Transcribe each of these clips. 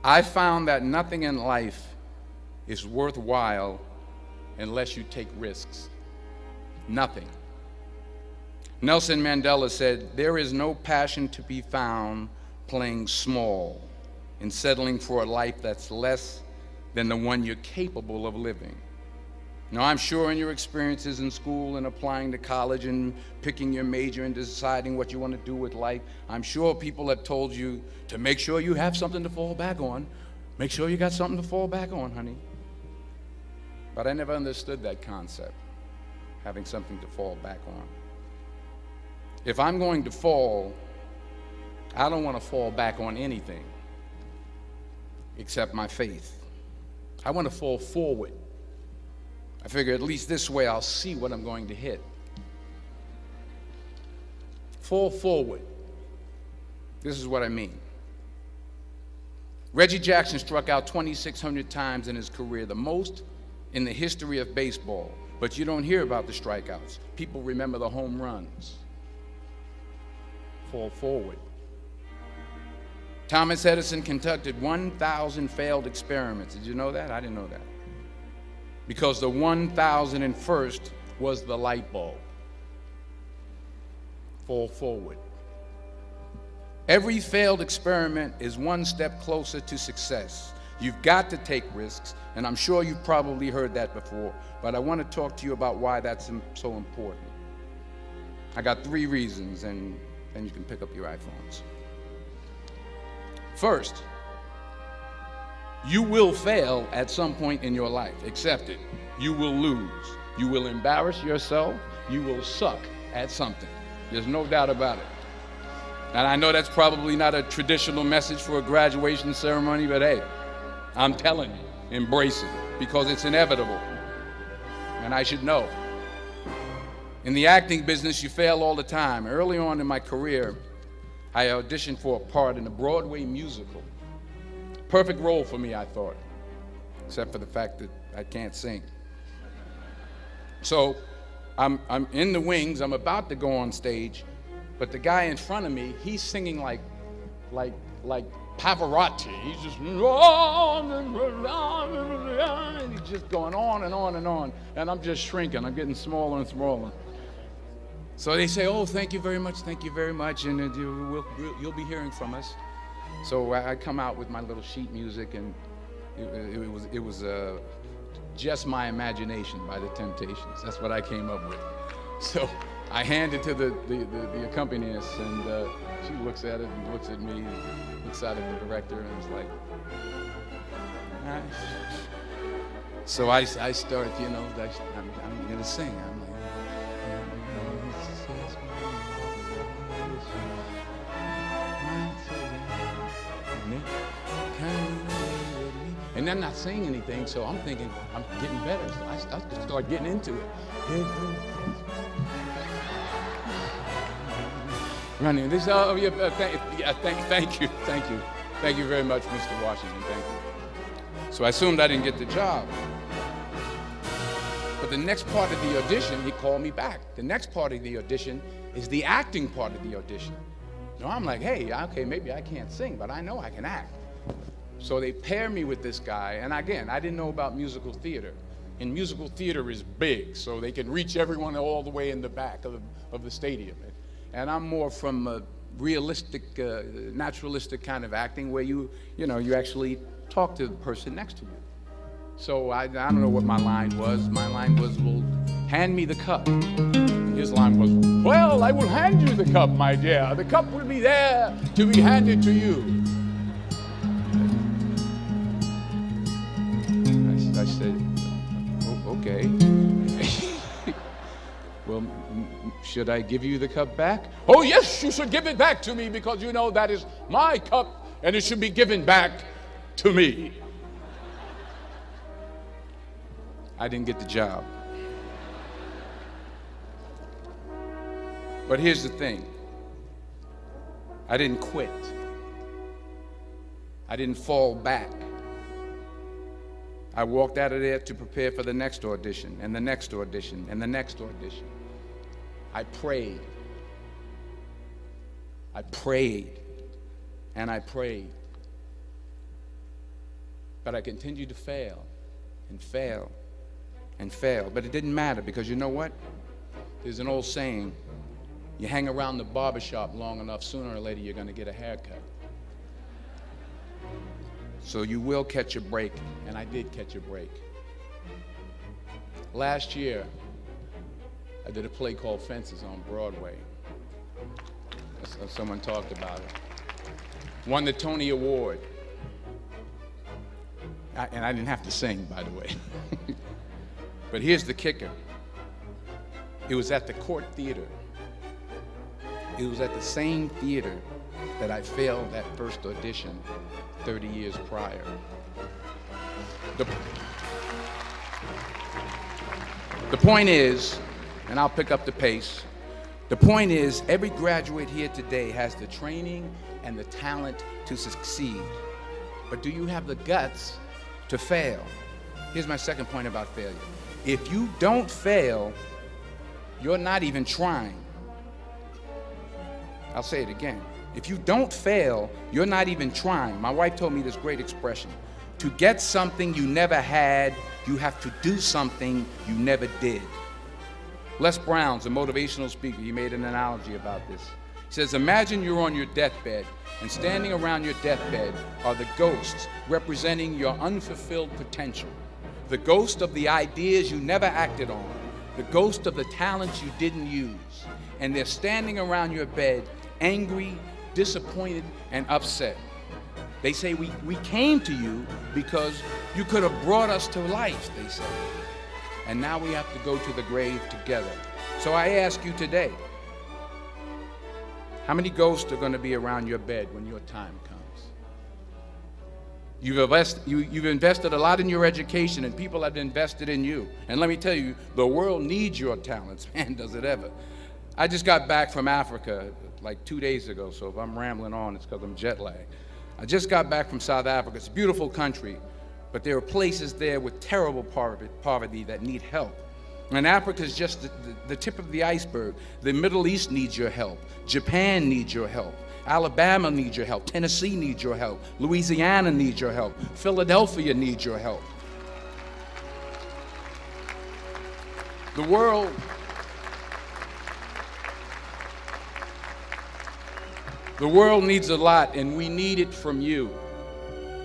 I found that nothing in life is worthwhile unless you take risks. Nothing. Nelson Mandela said, "There is no passion to be found playing small and settling for a life that's less than the one you're capable of living." Now, I'm sure in your experiences in school and applying to college and picking your major and deciding what you want to do with life, I'm sure people have told you to make sure you have something to fall back on. Make sure you got something to fall back on, honey. But I never understood that concept, having something to fall back on. If I'm going to fall, I don't want to fall back on anything except my faith. I want to fall forward. I figure at least this way I'll see what I'm going to hit. Fall forward. This is what I mean. Reggie Jackson struck out 2,600 times in his career, the most in the history of baseball. But you don't hear about the strikeouts. People remember the home runs. Fall forward. Thomas Edison conducted 1,000 failed experiments. Did you know that? I didn't know that. Because the 1,001st was the light bulb. Fall forward. Every failed experiment is one step closer to success. You've got to take risks, and I'm sure you've probably heard that before, but I want to talk to you about why that's so important. I got 3 reasons, and then you can pick up your iPhones. First, you will fail at some point in your life. Accept it. You will lose. You will embarrass yourself. You will suck at something. There's no doubt about it. And I know that's probably not a traditional message for a graduation ceremony, but hey, I'm telling you, embrace it, because it's inevitable. And I should know. In the acting business, you fail all the time. Early on in my career, I auditioned for a part in a Broadway musical. Perfect role for me, I thought, except for the fact that I can't sing. So I'm in the wings, I'm about to go on stage, but the guy in front of me, he's singing like Pavarotti. He's just and he's just going on and on and on, and I'm just shrinking. I'm getting smaller and smaller. So they say, "Oh, thank you very much, and you'll be hearing from us." So I come out with my little sheet music, and it was Just My Imagination by the Temptations. That's what I came up with. So I hand it to the accompanist, and she looks at it and looks at me, and looks out at the director, and is like, "Nice." So I start, I'm gonna sing. I'm like, and I'm not saying anything, so I'm thinking I'm getting better. So I start getting into it. Running this. Oh, yeah, thank you very much, Mr. Washington. Thank you. So I assumed I didn't get the job. But the next part of the audition, he called me back. The next part of the audition is the acting part of the audition. So I'm like, hey, okay, maybe I can't sing, but I know I can act. So they pair me with this guy, and again, I didn't know about musical theater. And musical theater is big, so they can reach everyone all the way in the back of the stadium. And I'm more from a realistic, naturalistic kind of acting where you actually talk to the person next to you. So I don't know what my line was. My line was, "Well, hand me the cup." And his line was, "Well, I will hand you the cup, my dear. The cup will be there to be handed to you." I said, "Oh, okay." "Well, should I give you the cup back?" "Oh, yes, you should give it back to me, because you know that is my cup, and it should be given back to me." I didn't get the job. But here's the thing. I didn't quit. I didn't fall back. I walked out of there to prepare for the next audition, and the next audition, and the next audition. I prayed. I prayed, and I prayed. But I continued to fail and fail and fail. But it didn't matter, because you know what? There's an old saying, you hang around the barbershop long enough, sooner or later you're going to get a haircut. So you will catch a break, and I did catch a break. Last year, I did a play called Fences on Broadway. Someone talked about it. Won the Tony Award. And I didn't have to sing, by the way. But here's the kicker. It was at the Court Theater. It was at the same theater that I failed that first audition 30 years prior. The point is, and I'll pick up the pace, the point is, every graduate here today has the training and the talent to succeed. But do you have the guts to fail? Here's my second point about failure. If you don't fail, you're not even trying. I'll say it again. If you don't fail, you're not even trying. My wife told me this great expression. To get something you never had, you have to do something you never did. Les Brown's a motivational speaker. He made an analogy about this. He says, imagine you're on your deathbed, and standing around your deathbed are the ghosts representing your unfulfilled potential. The ghost of the ideas you never acted on. The ghost of the talents you didn't use. And they're standing around your bed, angry, disappointed, and upset. They say, we came to you because you could have brought us to life, they say. And now we have to go to the grave together. So I ask you today, how many ghosts are going to be around your bed when your time comes? You've invested a lot in your education, and people have invested in you. And let me tell you, the world needs your talents. Man, does it ever. I just got back from Africa like 2 days ago, so if I'm rambling on, it's because I'm jet lagged. I just got back from South Africa. It's a beautiful country, but there are places there with terrible poverty that need help. And Africa is just the tip of the iceberg. The Middle East needs your help. Japan needs your help. Alabama needs your help. Tennessee needs your help. Louisiana needs your help. Philadelphia needs your help. The world needs a lot, and we need it from you.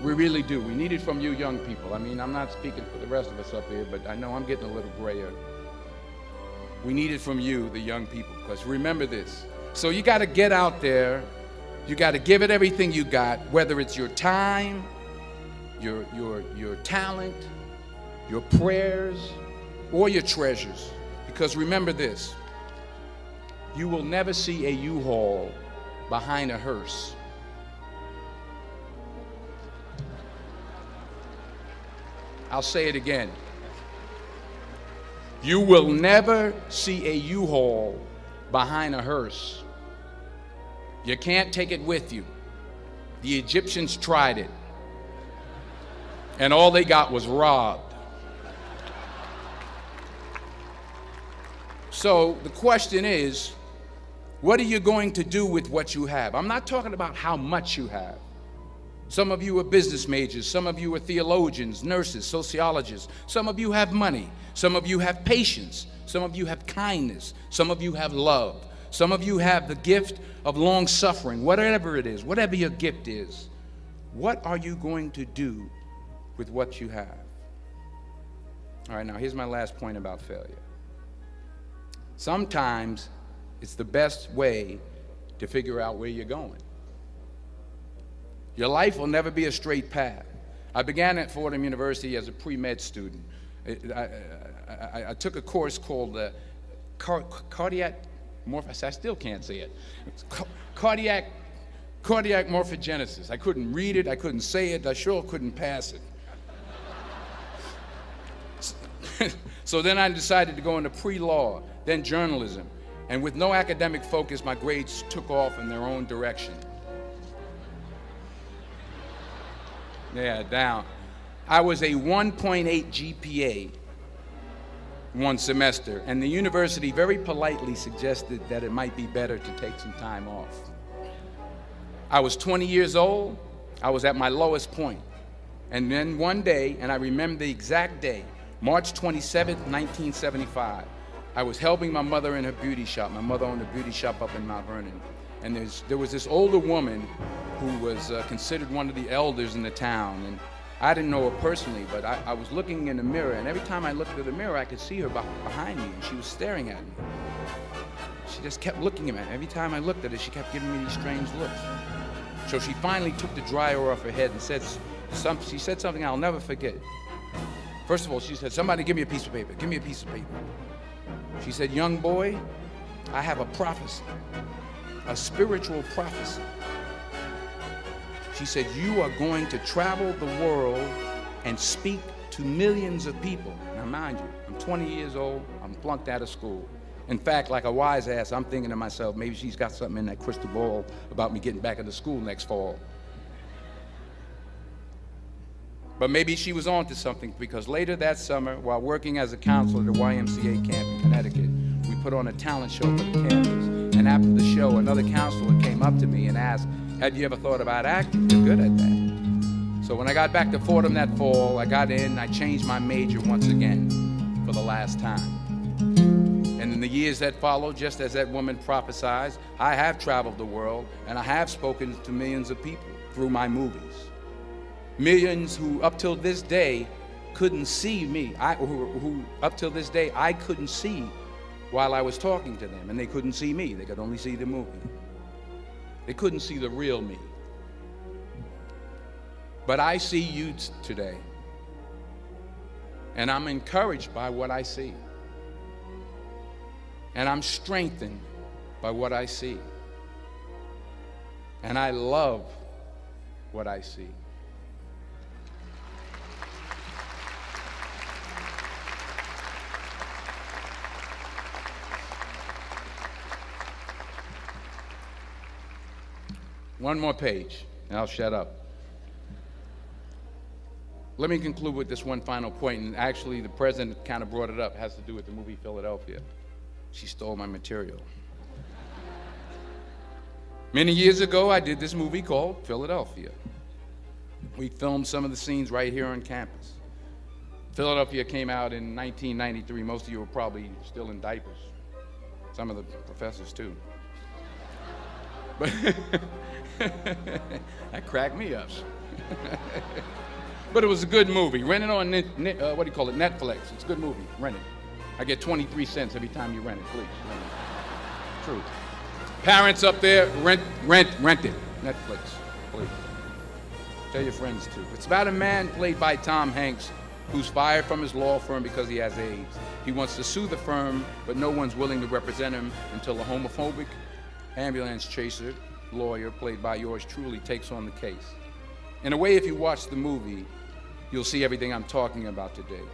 We really do. We need it from you young people. I mean, I'm not speaking for the rest of us up here, but I know I'm getting a little grayer. We need it from you, the young people, because remember this. So you got to get out there. You got to give it everything you got, whether it's your time, your talent, your prayers, or your treasures. Because remember this. You will never see a U-Haul behind a hearse. I'll say it again. You will never see a U-Haul behind a hearse. You can't take it with you. The Egyptians tried it, and all they got was robbed. So the question is, what are you going to do with what you have? I'm not talking about how much you have. Some of you are business majors. Some of you are theologians, nurses, sociologists. Some of you have money. Some of you have patience. Some of you have kindness. Some of you have love. Some of you have the gift of long suffering. Whatever it is, whatever your gift is, what are you going to do with what you have? All right, now here's my last point about failure. Sometimes it's the best way to figure out where you're going. Your life will never be a straight path. I began at Fordham University as a pre-med student. I took a course called cardiac morphogenesis. I still can't say it. Cardiac morphogenesis. I couldn't read it. I couldn't say it. I sure couldn't pass it. So then I decided to go into pre-law, then journalism. And with no academic focus, my grades took off in their own direction. Yeah, down. I was a 1.8 GPA one semester, and the university very politely suggested that it might be better to take some time off. I was 20 years old. I was at my lowest point, And then one day, and I remember the exact day, March 27th, 1975, I was helping my mother in her beauty shop. My mother owned a beauty shop up in Mount Vernon. And there was this older woman who was considered one of the elders in the town. And I didn't know her personally, but I was looking in the mirror, and every time I looked at the mirror, I could see her behind me, and she was staring at me. She just kept looking at me. Every time I looked at her, she kept giving me these strange looks. So she finally took the dryer off her head and she said something I'll never forget. First of all, she said, "Somebody give me a piece of paper. Give me a piece of paper." She said, "Young boy, I have a prophecy, a spiritual prophecy." She said, "You are going to travel the world and speak to millions of people." Now, mind you, I'm 20 years old. I'm flunked out of school. In fact, like a wise ass, I'm thinking to myself, maybe she's got something in that crystal ball about me getting back into school next fall. But maybe she was on to something, because later that summer, while working as a counselor at the YMCA camp in Connecticut, we put on a talent show for the campus. And after the show, another counselor came up to me and asked, "Have you ever thought about acting? You're good at that." So when I got back to Fordham that fall, I got in, I changed my major once again for the last time. And in the years that followed, just as that woman prophesied, I have traveled the world, and I have spoken to millions of people through my movies. Millions who up till this day couldn't see me, who up till this day I couldn't see while I was talking to them, and they couldn't see me. They could only see the movie. They couldn't see the real me. But I see you today, and I'm encouraged by what I see. And I'm strengthened by what I see. And I love what I see. One more page, and I'll shut up. Let me conclude with this one final point, and actually the president kind of brought it up. It has to do with the movie Philadelphia. She stole my material. Many years ago, I did this movie called Philadelphia. We filmed some of the scenes right here on campus. Philadelphia came out in 1993. Most of you were probably still in diapers. Some of the professors too. But that cracked me up. But it was a good movie. Rent it on Netflix. It's a good movie. Rent it. I get 23 cents every time you rent it, please. Rent it. True. Parents up there, rent it. Netflix, please. Tell your friends too. It's about a man played by Tom Hanks who's fired from his law firm because he has AIDS. He wants to sue the firm, but no one's willing to represent him until a homophobic ambulance chaser lawyer, played by yours truly, takes on the case. In a way, if you watch the movie, you'll see everything I'm talking about today.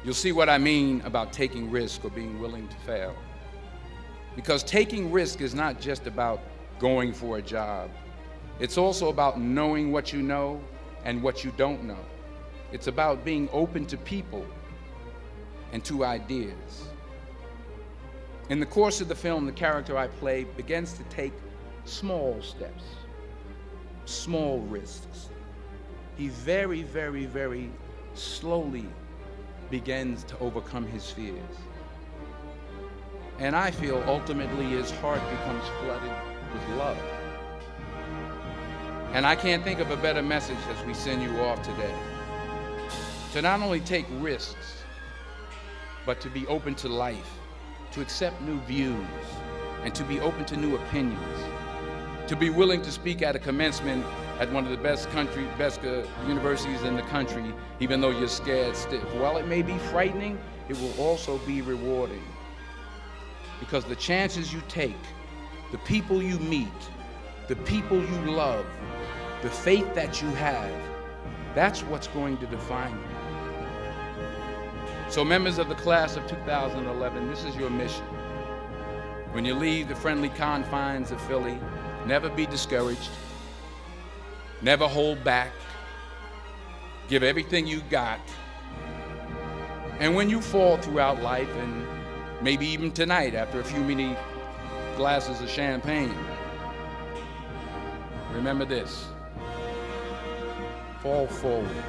You'll see what I mean about taking risk or being willing to fail. Because taking risk is not just about going for a job. It's also about knowing what you know and what you don't know. It's about being open to people and to ideas. In the course of the film, the character I play begins to take small steps, small risks. He very, very, very slowly begins to overcome his fears. And I feel ultimately his heart becomes flooded with love. And I can't think of a better message as we send you off today. To not only take risks, but to be open to life, to accept new views, and to be open to new opinions. To be willing to speak at a commencement at one of the best universities in the country, even though you're scared stiff. While it may be frightening, it will also be rewarding. Because the chances you take, the people you meet, the people you love, the faith that you have, that's what's going to define you. So members of the class of 2011, this is your mission. When you leave the friendly confines of Philly, never be discouraged. Never hold back. Give everything you got. And when you fall throughout life, and maybe even tonight after a few many glasses of champagne, remember this: fall forward.